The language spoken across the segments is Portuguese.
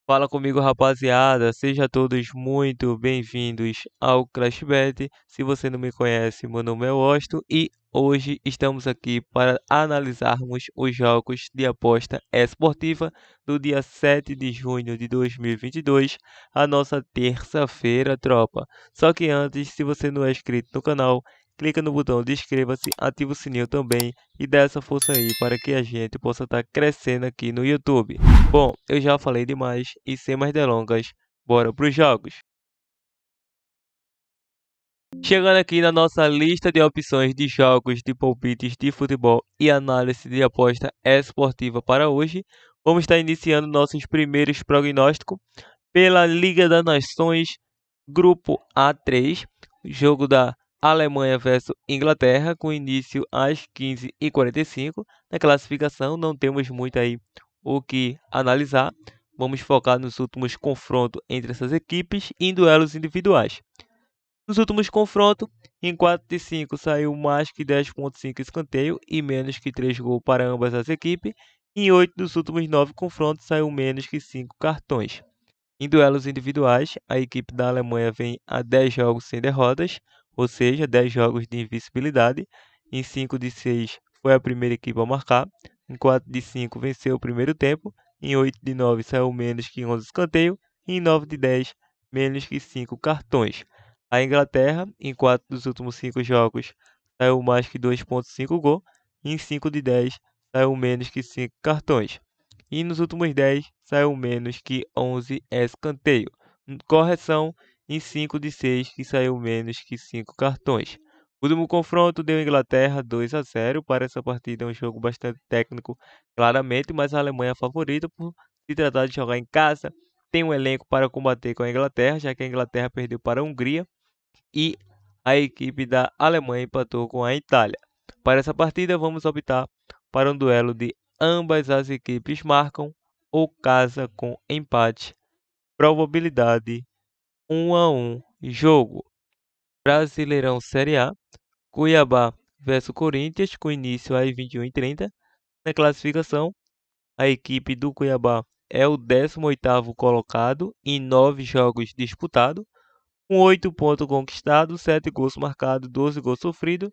Fala comigo, rapaziada. Sejam todos muito bem-vindos ao CrashBet. Se você não me conhece, meu nome é Osto e hoje estamos aqui para analisarmos os jogos de aposta esportiva do dia 7 de junho de 2022, a nossa terça-feira, tropa. Só que antes, se você não é inscrito no canal, clica no botão de inscreva-se, ativa o sininho também e dá essa força aí para que a gente possa estar crescendo aqui no YouTube. Bom, eu já falei demais e sem mais delongas, bora pros jogos. Chegando aqui na nossa lista de opções de jogos de palpites de futebol e análise de aposta esportiva para hoje, vamos estar iniciando nossos primeiros prognósticos pela Liga das Nações, Grupo A3, jogo da Alemanha versus Inglaterra, com início às 15h45. Na classificação, não temos muito aí o que analisar. Vamos focar nos últimos confrontos entre essas equipes e em duelos individuais. Nos últimos confrontos, em 4 de 5 saiu mais que 10,5 escanteio e menos que 3 gols para ambas as equipes. Em 8 dos últimos 9 confrontos saiu menos que 5 cartões. Em duelos individuais, a equipe da Alemanha vem a 10 jogos sem derrotas, ou seja, 10 jogos de invencibilidade. Em 5 de 6 foi a primeira equipe a marcar. Em 4 de 5 venceu o primeiro tempo. Em 8 de 9 saiu menos que 11 escanteios. E em 9 de 10, menos que 5 cartões. A Inglaterra, em 4 dos últimos 5 jogos, saiu mais que 2,5 gol. Em 5 de 10, saiu menos que 5 cartões. E nos últimos 10 saiu menos que 11 escanteio. Correção, em 5 de 6 que saiu menos que 5 cartões. O último confronto deu Inglaterra 2-0. Para essa partida é um jogo bastante técnico, claramente, mas a Alemanha é favorita por se tratar de jogar em casa. Tem um elenco para combater com a Inglaterra, já que a Inglaterra perdeu para a Hungria e a equipe da Alemanha empatou com a Itália. Para essa partida, vamos optar para um duelo de ambas as equipes marcam ou casa com empate. Probabilidade 1-1. Jogo: Brasileirão Série A, Cuiabá versus Corinthians, com início às 21h30. Na classificação, a equipe do Cuiabá é o 18º colocado em 9 jogos disputados, com 8 pontos conquistados, 7 gols marcados, 12 gols sofridos,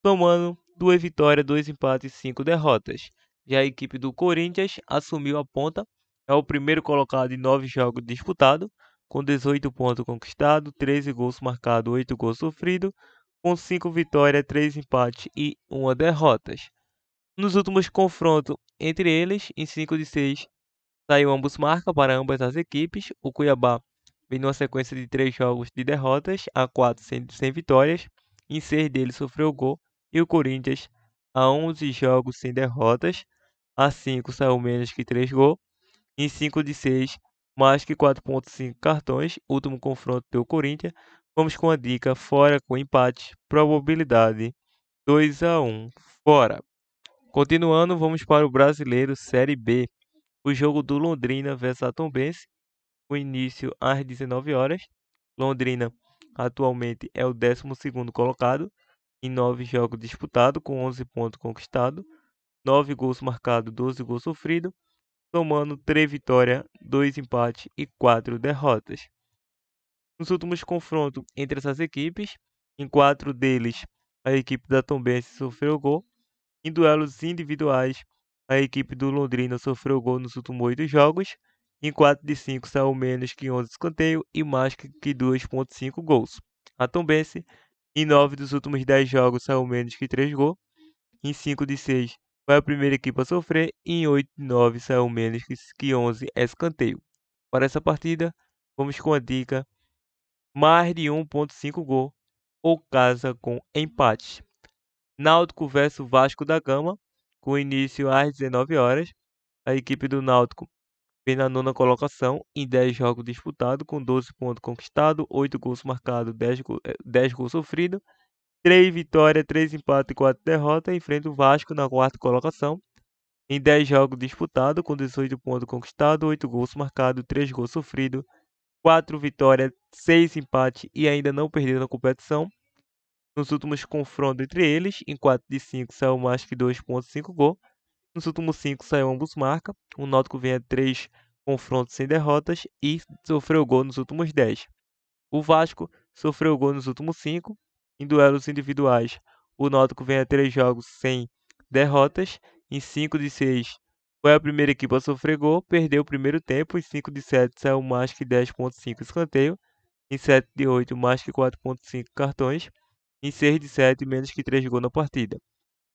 somando 2 vitórias, 2 empates e 5 derrotas. Já a equipe do Corinthians assumiu a ponta, é o primeiro colocado em 9 jogos disputados, com 18 pontos conquistados, 13 gols marcados, 8 gols sofridos, com 5 vitórias, 3 empates e 1 derrota. Nos últimos confrontos entre eles, em 5 de 6, saiu ambos marca para ambas as equipes. O Cuiabá vem numa sequência de 3 jogos de derrotas, a 4 sem vitórias. Em 6 deles sofreu gol. E o Corinthians, a 11 jogos sem derrotas, a 5 saiu menos que 3 gols. Em 5 de 6, mais que 4,5 cartões. Último confronto deu Corinthians. Vamos com a dica fora com empate. Probabilidade 2-1 fora. Continuando, vamos para o Brasileiro Série B. O jogo do Londrina versus a Tombense, o início às 19 horas. Londrina atualmente é o 12º colocado em 9 jogos disputados, com 11 pontos conquistados, 9 gols marcados, 12 gols sofridos, somando 3 vitórias, 2 empates e 4 derrotas. Nos últimos confrontos entre essas equipes, em 4 deles a equipe da Tombense sofreu gol. Em duelos individuais, a equipe do Londrina sofreu gol nos últimos 8 jogos. Em 4 de 5 saiu menos que 11 escanteios e mais que 2,5 gols. A Tombense, em 9 dos últimos 10 jogos, saiu menos que 3 gols. Em 5 de 6 foi a primeira equipe a sofrer. E em 8 de 9 saiu menos que 11 escanteio. Para essa partida, vamos com a dica mais de 1,5 gol ou casa com empate. Náutico versus Vasco da Gama, com início às 19 horas. A equipe do Náutico vem na nona colocação em 10 jogos disputados, com 12 pontos conquistados, 8 gols marcados, 10 gols sofridos, 3 vitórias, 3 empates e 4 derrotas. Enfrenta o Vasco na quarta colocação em 10 jogos disputados, com 18 pontos conquistados, 8 gols marcados, 3 gols sofridos, 4 vitórias, 6 empates e ainda não perdeu na competição. Nos últimos confrontos entre eles, em 4 de 5 saiu mais que 2,5 gol. Nos últimos 5 saiu ambos marca. O Náutico vem a 3 confrontos sem derrotas e sofreu gol nos últimos 10. O Vasco sofreu gol nos últimos 5. Em duelos individuais, o Náutico vem a 3 jogos sem derrotas. Em 5 de 6 foi a primeira equipe a sofrer gol, perdeu o primeiro tempo. Em 5 de 7 saiu mais que 10,5 escanteio. Em 7 de 8 mais que 4,5 cartões. Em 6 de 7 menos que 3 gols na partida.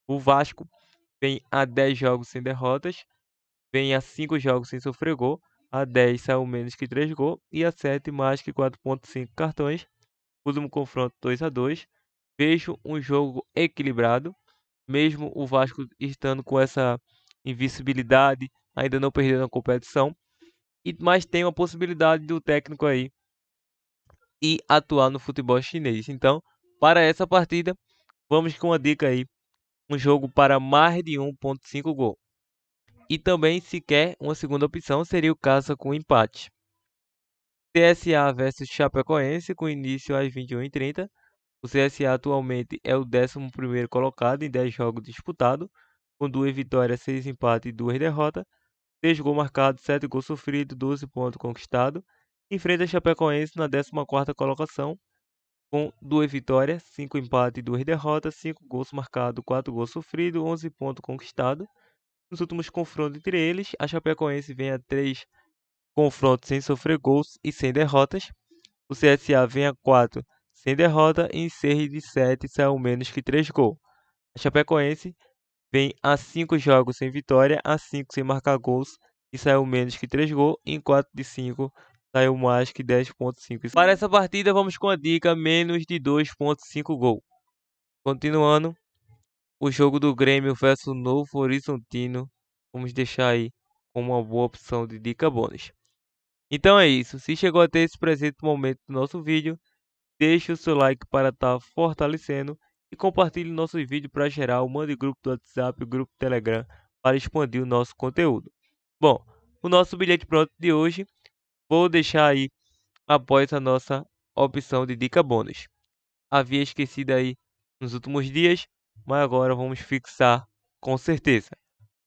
O Vasco vem a 10 jogos sem derrotas, vem a 5 jogos sem sofrer gol, a 10 saiu menos que 3 gols e a 7 mais que 4,5 cartões. Último confronto 2-2. Vejo um jogo equilibrado, mesmo o Vasco estando com essa invencibilidade, ainda não perdeu na competição, mas tem uma possibilidade do técnico aí e atuar no futebol chinês. Então, para essa partida, vamos com uma dica aí, um jogo para mais de 1,5 gol. E também, se quer, uma segunda opção seria o caso com empate. CSA versus Chapecoense, com início às 21h30. O CSA atualmente é o 11º colocado em 10 jogos disputados, com 2 vitórias, 6 empates e 2 derrotas, 6 gols marcados, 7 gols sofridos, 12 pontos conquistados. Enfrenta a Chapecoense na 14ª colocação, com 2 vitórias, 5 empates e 2 derrotas, 5 gols marcados, 4 gols sofridos, 11 pontos conquistados. Nos últimos confrontos entre eles, a Chapecoense vem a 3 confrontos sem sofrer gols e sem derrotas. O CSA vem a 4 sem derrota e em 6 de 7 saiu menos que 3 gols. A Chapecoense vem a 5 jogos sem vitória, a 5 sem marcar gols e saiu menos que 3 gols. E em 4 de 5 saiu mais que 10,5. Para essa partida vamos com a dica menos de 2,5 gols. Continuando, o jogo do Grêmio versus Novo Horizontino, vamos deixar aí como uma boa opção de dica bônus. Então é isso, se chegou até esse presente momento do nosso vídeo, deixe o seu like para estar fortalecendo e compartilhe nossos vídeos para geral, mande grupo do WhatsApp, grupo do Telegram para expandir o nosso conteúdo. Bom, o nosso bilhete pronto de hoje vou deixar aí após a nossa opção de dica bônus. Havia esquecido aí nos últimos dias, mas agora vamos fixar com certeza.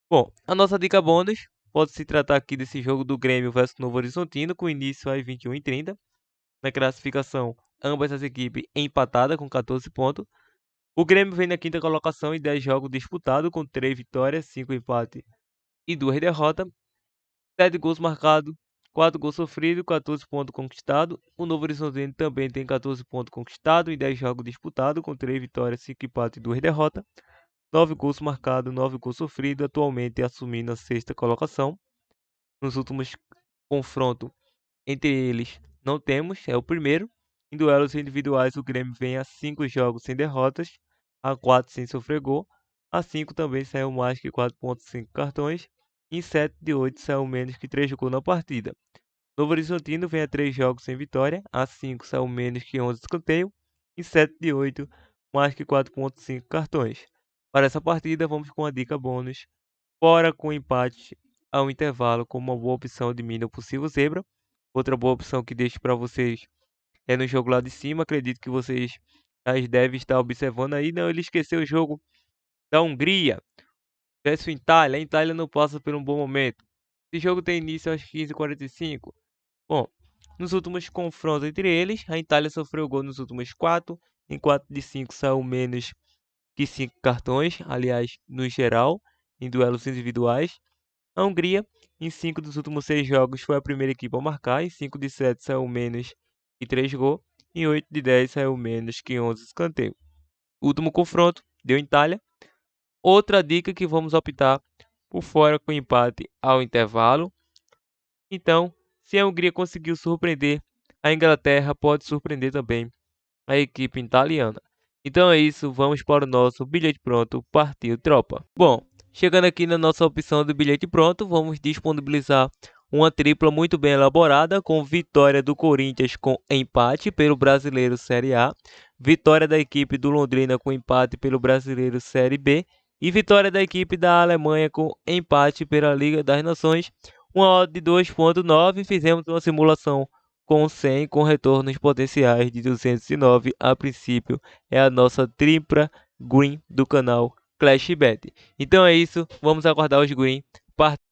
Bom, a nossa dica bônus pode se tratar aqui desse jogo do Grêmio versus Novo Horizontino, com início às 21h30. Na classificação, ambas as equipes empatadas com 14 pontos. O Grêmio vem na 5ª colocação em 10 jogos disputados, com 3 vitórias, 5 empates e 2 derrotas. 7 gols marcados, 4 gols sofridos, 14 pontos conquistados. O Novo Horizontino também tem 14 pontos conquistados em 10 jogos disputados, com 3 vitórias, 5 empates e 2 derrotas. 9 gols marcados, 9 gols sofridos, atualmente assumindo a 6ª colocação. Nos últimos confrontos entre eles, não temos, é o primeiro. Em duelos individuais, o Grêmio vem a 5 jogos sem derrotas, a 4 sem sofrer gol. A 5 também saiu mais que 4,5 cartões. Em 7 de 8 saiu menos que 3 gols na partida. Novo Horizontino vem a 3 jogos sem vitória, a 5 saiu menos que 11 escanteios. Em 7 de 8, mais que 4,5 cartões. Para essa partida, vamos com a dica bônus, fora com empate ao intervalo como uma boa opção de mina possível zebra. Outra boa opção que deixo para vocês é no jogo lá de cima. Acredito que vocês já devem estar observando aí. Não, ele esqueceu o jogo da Hungria versus Itália. A Itália não passa por um bom momento. Esse jogo tem início às 15h45. Bom, nos últimos confrontos entre eles, a Itália sofreu gol nos últimos 4. Em 4 de 5 saiu menos que 5 cartões, aliás, no geral, em duelos individuais. A Hungria, em 5 dos últimos 6 jogos, foi a primeira equipe a marcar. Em 5 de 7 saiu menos que 3 gols. Em 8 de 10 saiu menos que 11 escanteios. Último confronto, deu Itália. Outra dica que vamos optar por fora com empate ao intervalo. Então, se a Hungria conseguiu surpreender, a Inglaterra pode surpreender também a equipe italiana. Então é isso, vamos para o nosso bilhete pronto, partiu tropa. Bom, chegando aqui na nossa opção do bilhete pronto, vamos disponibilizar uma tripla muito bem elaborada, com vitória do Corinthians com empate pelo Brasileiro Série A, vitória da equipe do Londrina com empate pelo Brasileiro Série B e vitória da equipe da Alemanha com empate pela Liga das Nações. Uma odd de 2,9, fizemos uma simulação com 100 com retornos potenciais de 209. A princípio é a nossa tripla green do canal ClashBet. Então é isso, vamos aguardar os green.